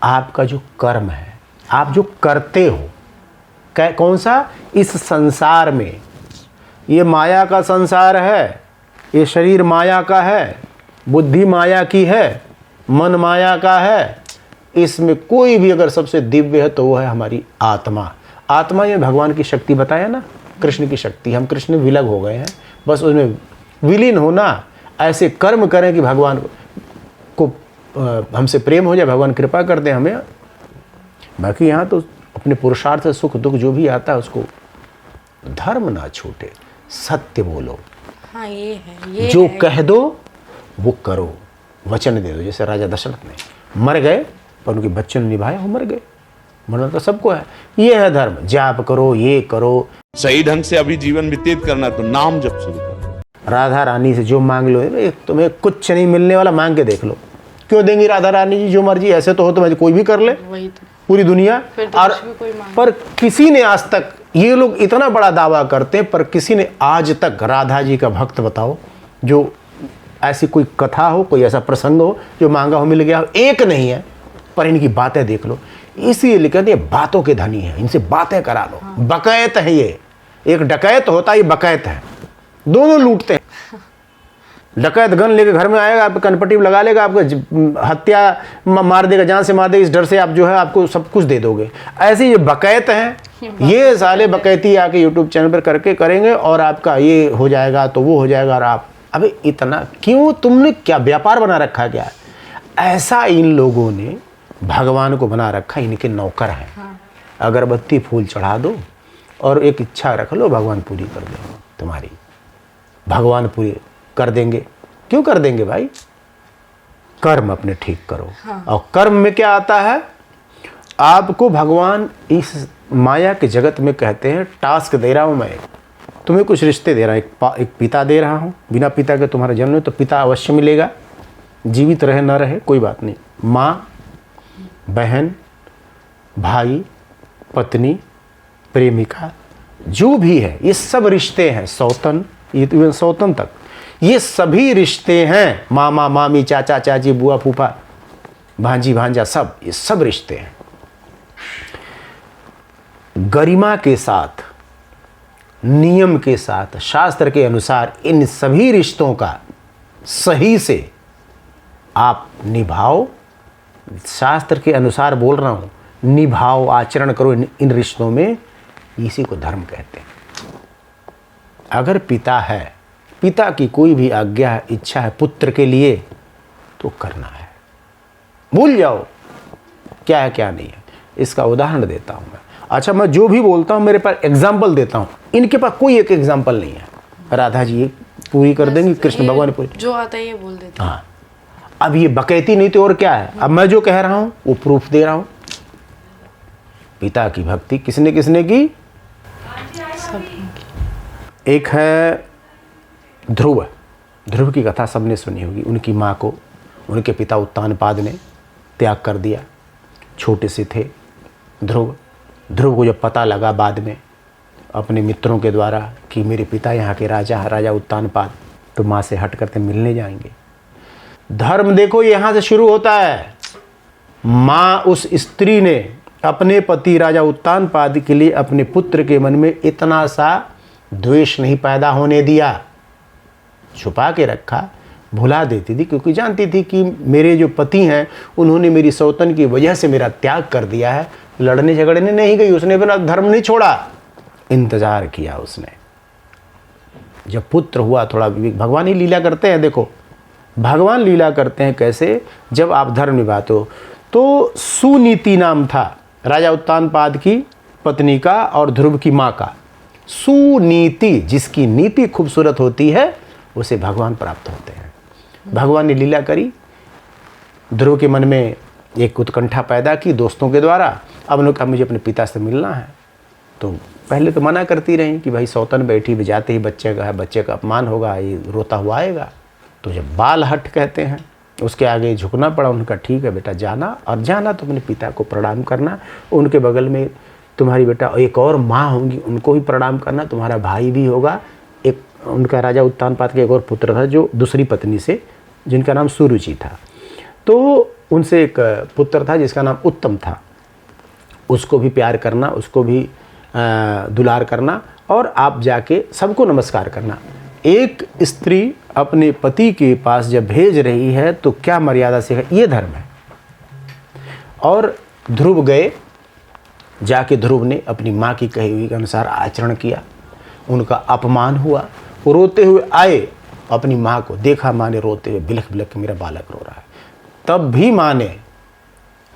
आपका जो कर्म है, आप जो करते हो, कौन सा, इस संसार में, ये माया का संसार है, ये शरीर माया का है, बुद्धि माया की है, मन माया का है। इसमें कोई भी अगर सबसे दिव्य है तो वो है हमारी आत्मा। आत्मा ये भगवान की शक्ति बताया ना, कृष्ण की शक्ति। हम कृष्ण में विलग हो गए हैं, बस उसमें विलीन होना, ऐसे कर्म करें कि भगवान को हमसे प्रेम हो जाए, भगवान कृपा कर दें हमें। बाकी यहाँ तो अपने पुरुषार्थ से सुख दुख जो भी आता है उसको, धर्म ना छूटे, सत्य बोलो। हाँ ये है, ये जो है। कह दो वो करो, वचन दे दो। जैसे राजा दशरथ ने मर गए पर उनके बच्चों ने निभाया, वो मर गए, मरना तो सबको है। ये है धर्म, जाप करो, ये करो। सही ढंग से अभी जीवन व्यतीत करना तो नाम जप शुरू करो। राधा रानी से जो मांग लो, तुम्हें कुछ नहीं मिलने वाला, मांग के देख लो। क्यों देंगी राधा रानी जी जो मर्जी? ऐसे तो हो तो कोई भी कर ले, वही तो, पूरी दुनिया। फिर तो और कुछ भी कोई मांगे। पर किसी ने आज तक, ये लोग इतना बड़ा दावा करते हैं, पर किसी ने आज तक राधा जी का भक्त बताओ जो ऐसी कोई कथा हो, कोई ऐसा प्रसंग हो जो मांगा हो मिल गया हो? एक नहीं है। पर इनकी बातें देख लो, इसीलिए लिखा ये बातों के धनी है, इनसे बातें करा लो। हाँ। बकैत है ये, एक डकैत होता है, ये बकैत है, दोनों लूटते हैं। डकैत गन लेके घर में आएगा, आप कनपट्टी लगा लेगा, आपको हत्या मार देगा, जान से मार देगा, इस डर से आप जो है आपको सब कुछ दे दोगे। ऐसे ये बकैत हैं, ये साले बकैती आके यूट्यूब चैनल पर करके करेंगे और आपका ये हो जाएगा तो वो हो जाएगा। और आप अबे इतना क्यों, तुमने क्या व्यापार बना रखा क्या? ऐसा इन लोगों ने भगवान को बना रखा, इनके नौकर हैं। हाँ। अगरबत्ती फूल चढ़ा दो और एक इच्छा रख लो, भगवान पूरी कर देंगे तुम्हारी, भगवान पूरी कर देंगे। क्यों कर देंगे भाई? कर्म अपने ठीक करो। हाँ। और कर्म में क्या आता है? आपको भगवान इस माया के जगत में कहते हैं टास्क दे रहा हूं मैं, तुम्हें कुछ रिश्ते दे रहा हूं, एक पिता दे रहा हूं। बिना पिता के तुम्हारा जन्म है तो पिता अवश्य मिलेगा, जीवित रहे ना रहे कोई बात नहीं। माँ, बहन, भाई, पत्नी, प्रेमिका, जो भी है ये सब रिश्ते हैं। सौतन, ये सौतन तक ये सभी रिश्ते हैं। मामा मामी, चाचा चाची, बुआ फूफा, भांजी भांजा, सब ये सब रिश्ते हैं। गरिमा के साथ, नियम के साथ, शास्त्र के अनुसार इन सभी रिश्तों का सही से आप निभाओ। शास्त्र के अनुसार बोल रहा हूं, निभाओ, आचरण करो इन रिश्तों में, इसी को धर्म कहते हैं। अगर पिता है, पिता की कोई भी आज्ञा है, इच्छा है पुत्र के लिए तो करना है। भूल जाओ क्या है क्या नहीं है। इसका उदाहरण देता हूं मैं। अच्छा, मैं जो भी बोलता हूं मेरे पास एग्जाम्पल देता हूं, इनके पास कोई एक एग्जाम्पल नहीं है। राधा जी ये पूरी कर देंगे, कृष्ण भगवान पूरी, जो आता है ये बोल देते हैं। हाँ, अब ये बकैती नहीं तो और क्या है? अब मैं जो कह रहा हूं वो प्रूफ दे रहा हूं। पिता की भक्ति किसने किसने की? एक है ध्रुव। ध्रुव की कथा सबने सुनी होगी। उनकी माँ को उनके पिता उत्तानपाद ने त्याग कर दिया। छोटे से थे ध्रुव। ध्रुव को जब पता लगा बाद में अपने मित्रों के द्वारा कि मेरे पिता यहाँ के राजा उत्तानपाद, तो माँ से हट करके मिलने जाएंगे। धर्म देखो यहाँ से शुरू होता है। माँ उस स्त्री ने अपने पति राजा उत्तानपाद के लिए अपने पुत्र के मन में इतना सा द्वेष नहीं पैदा होने दिया, छुपा के रखा, भुला देती थी, क्योंकि जानती थी कि मेरे जो पति हैं उन्होंने मेरी सौतन की वजह से मेरा त्याग कर दिया है। लड़ने झगड़ने नहीं गई, उसने अपना धर्म नहीं छोड़ा, इंतजार किया उसने। जब पुत्र हुआ, थोड़ा भगवान ही लीला करते हैं। देखो भगवान लीला करते हैं कैसे, जब आप धर्म निभाते हो। तो सुनीति नाम था राजा उत्तानपाद की पत्नी का और ध्रुव की माँ का। सुनीति, जिसकी नीति खूबसूरत होती है उसे भगवान प्राप्त होते हैं। भगवान ने लीला करी, ध्रुव के मन में एक उत्कंठा पैदा की दोस्तों के द्वारा। अब उन्होंने कहा मुझे अपने पिता से मिलना है। तो पहले तो मना करती रही कि भाई सौतन बैठी, जाते ही बच्चे का है, बच्चे का अपमान होगा, ये रोता हुआ आएगा। तो जब बाल हट कहते हैं उसके आगे झुकना पड़ा। उनका ठीक है बेटा जाना, और जाना तो अपने पिता को प्रणाम करना। उनके बगल में तुम्हारी बेटा एक और माँ होंगी, उनको भी प्रणाम करना। तुम्हारा भाई भी होगा, एक उनका राजा उत्तानपाद का एक और पुत्र था जो दूसरी पत्नी से, जिनका नाम सुरुचि था। तो उनसे एक पुत्र था जिसका नाम उत्तम था, उसको भी प्यार करना, उसको भी दुलार करना, और आप जाके सबको नमस्कार करना। एक स्त्री अपने पति के पास जब भेज रही है तो क्या मर्यादा से है, ये धर्म है। और ध्रुव गए, जाके ध्रुव ने अपनी माँ की कही हुई के अनुसार आचरण किया, उनका अपमान हुआ। वो रोते हुए आए, अपनी माँ को देखा, माँ ने रोते हुए बिलख बिलख के मेरा बालक रो रहा है। तब भी माँ ने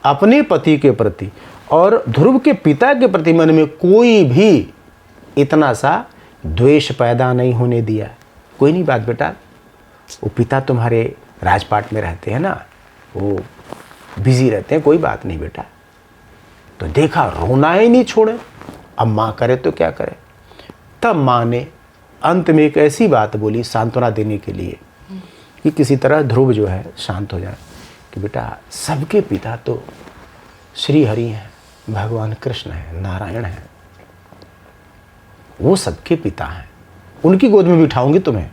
अपने पति के प्रति और ध्रुव के पिता के प्रति मन में कोई भी इतना सा द्वेष पैदा नहीं होने दिया। कोई नहीं बात बेटा, वो पिता तुम्हारे राजपाट में रहते हैं ना, वो बिजी रहते हैं, कोई बात नहीं बेटा। तो देखा रोना ही नहीं छोड़े, अब माँ करे तो क्या करे। तब माँ ने अंत में एक ऐसी बात बोली सांत्वना देने के लिए कि किसी तरह ध्रुव जो है शांत हो जाए, कि बेटा सबके पिता तो श्री हरि हैं, भगवान कृष्ण हैं, नारायण हैं, वो सबके पिता हैं, उनकी गोद में बिठाऊंगी तुम्हें।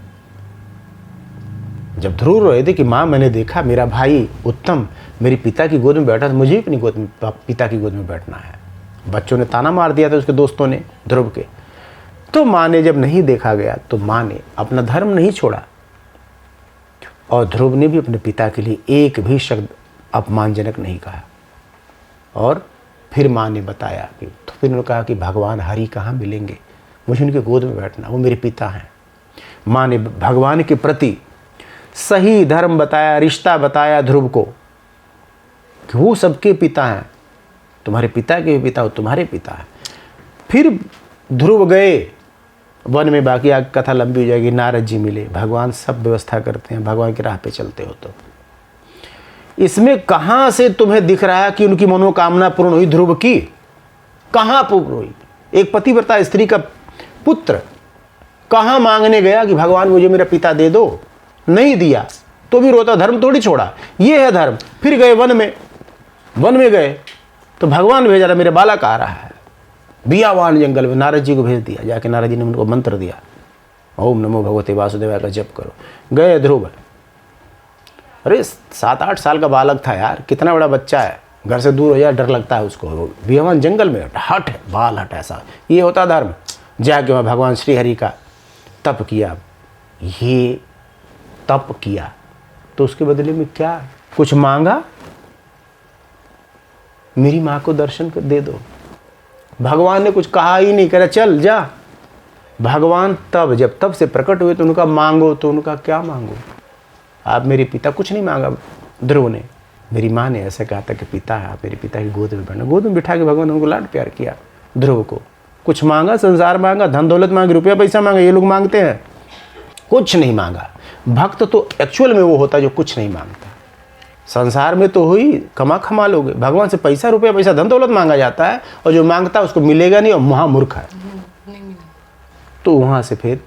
जब ध्रुव रोए थे कि माँ मैंने देखा मेरा भाई उत्तम मेरे पिता की गोद में बैठा, तो मुझे भी अपनी गोद में, पिता की गोद में बैठना है। बच्चों ने ताना मार दिया था उसके दोस्तों ने ध्रुव के। तो माँ ने जब नहीं देखा गया तो माँ ने अपना धर्म नहीं छोड़ा, और ध्रुव ने भी अपने पिता के लिए एक भी शब्द अपमानजनक नहीं कहा। और फिर माँ ने बताया कि, तो फिर उन्होंने कहा कि भगवान हरि कहाँ मिलेंगे, मुझे उनके गोद में बैठना, वो मेरे पिता हैं। माँ ने भगवान के प्रति सही धर्म बताया, रिश्ता बताया ध्रुव को कि वो सबके पिता हैं, तुम्हारे पिता के पिता हो, तुम्हारे पिता हैं। फिर ध्रुव गए वन में, बाकी आगे कथा लंबी हो जाएगी। नारद जी मिले, भगवान सब व्यवस्था करते हैं, भगवान की राह पे चलते हो। तो इसमें कहाँ से तुम्हें दिख रहा है कि उनकी मनोकामना पूर्ण हुई ध्रुव की? कहाँ पूर्ण हुई? एक पतिव्रता स्त्री का पुत्र कहाँ मांगने गया कि भगवान मुझे मेरा पिता दे दो, नहीं दिया तो भी रोता, धर्म थोड़ी छोड़ा, ये है धर्म। फिर गए वन में गए तो भगवान भेजा रहा, मेरा बालक आ रहा है। बियावान जंगल में नारद जी को भेज दिया, जाके नारद जी ने उनको मंत्र दिया, ओम नमो भगवते वासुदेवाय का जप करो। गए ध्रुव, अरे 7-8 साल का बालक था यार, कितना बड़ा बच्चा है, घर से दूर हो जाए डर लगता है उसको। बियावान जंगल में हट है, बाल हट, ऐसा ये होता धर्म। जाके वहाँ भगवान श्री हरि का तप किया। ये तप किया तो उसके बदले में क्या कुछ मांगा? मेरी माँ को दर्शन दे दो। भगवान ने कुछ कहा ही नहीं, कह रहा चल जा। भगवान जब तब से प्रकट हुए तो उनका मांगो, तो उनका क्या मांगो? आप मेरे पिता, कुछ नहीं मांगा ध्रुव ने। मेरी माँ ने ऐसा कहा था कि पिता है, आप मेरे पिता की गोद में बैठना। गोद में बिठा के भगवान उनको लाड प्यार किया ध्रुव को। कुछ मांगा? संसार मांगा, धन दौलत मांगे, रुपया पैसा मांगा, ये लोग मांगते हैं, कुछ नहीं मांगा। भक्त तो एक्चुअल में वो होता जो कुछ नहीं मांगता। संसार में तो हुई कमा लोगे, भगवान से पैसा, रुपया पैसा, धन दौलत मांगा जाता है, और जो मांगता है उसको मिलेगा नहीं, और महामूर्ख है। तो वहाँ से फिर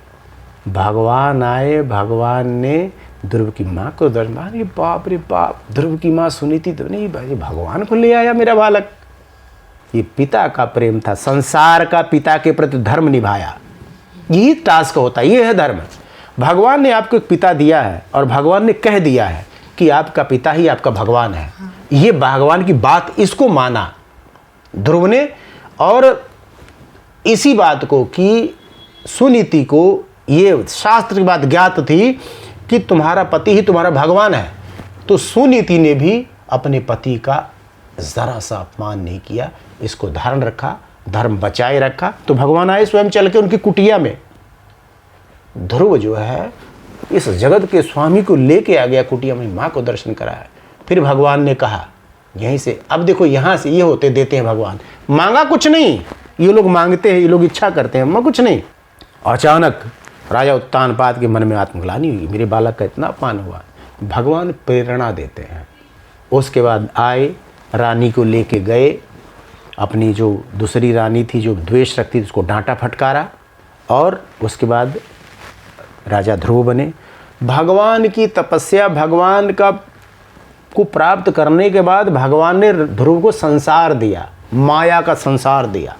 भगवान आए, भगवान ने ध्रुव की माँ को दर्शन। अरे बाप रे बाप, ध्रुव की माँ सुनी थी तो नहीं भाई, भगवान को ले आया मेरा बालक। ये पिता का प्रेम था, संसार का पिता के प्रति धर्म निभाया। यही टास्क होता है, ये है धर्म। भगवान ने आपको एक पिता दिया है, और भगवान ने कह दिया है कि आपका पिता ही आपका भगवान है। ये भगवान की बात, इसको माना ध्रुव ने, और इसी बात को कि सुनीति को ये शास्त्र की बात ज्ञात थी कि तुम्हारा पति ही तुम्हारा भगवान है। तो सुनीति ने भी अपने पति का जरा सा अपमान नहीं किया, इसको धारण रखा, धर्म बचाए रखा। तो भगवान आए स्वयं चल के उनकी कुटिया में। ध्रुव जो है इस जगत के स्वामी को लेके आ गया कुटिया में, माँ को दर्शन कराया। फिर भगवान ने कहा यहीं से, अब देखो यहाँ से ये होते देते हैं भगवान, मांगा कुछ नहीं, ये लोग मांगते हैं, ये लोग इच्छा करते हैं, मैं कुछ नहीं। अचानक राजा उत्तानपाद के मन में आत्मग्लानि हुई, मेरे बालक का इतना अपमान हुआ। भगवान प्रेरणा देते हैं। उसके बाद आए, रानी को लेके गए, अपनी जो दूसरी रानी थी जो द्वेष रखती थी उसको डांटा फटकारा, और उसके बाद राजा ध्रुव बने। भगवान की तपस्या, भगवान का को प्राप्त करने के बाद भगवान ने ध्रुव को संसार दिया, माया का संसार दिया।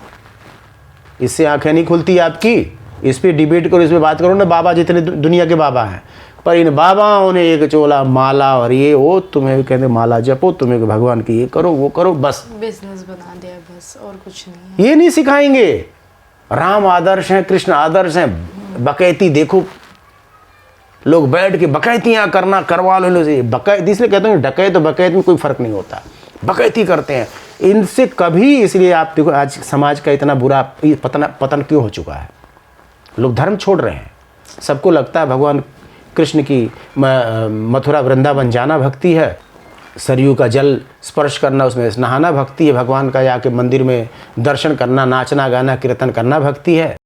इससे आंखें नहीं खुलती आपकी, इस पे डिबेट करो, इस पे बात करो ना, बाबा जितने दुनिया के बाबा हैं, पर इन बाबाओं ने एक चोला माला और ये वो तुम्हें कहते माला जपो, तुम्हें भगवान की ये करो वो करो, बस बिजनेस बना दिया बस, और कुछ नहीं है। ये नहीं सिखाएंगे। राम आदर्श हैं, कृष्ण आदर्श हैं। बकैती देखो, लोग बैठ के बकैतियां करना करवा लो से, बकैती इसलिए कहते हैं डकैत तो बकैत में कोई फर्क नहीं होता, बकैती करते हैं इनसे कभी। इसलिए आप देखो आज समाज का इतना बुरा पतन क्यों हो चुका है। लोग धर्म छोड़ रहे हैं, सबको लगता है भगवान कृष्ण की मथुरा वृंदावन जाना भक्ति है, सरयू का जल स्पर्श करना उसमें नहाना भक्ति है, भगवान का जाके मंदिर में दर्शन करना, नाचना गाना कीर्तन करना भक्ति है।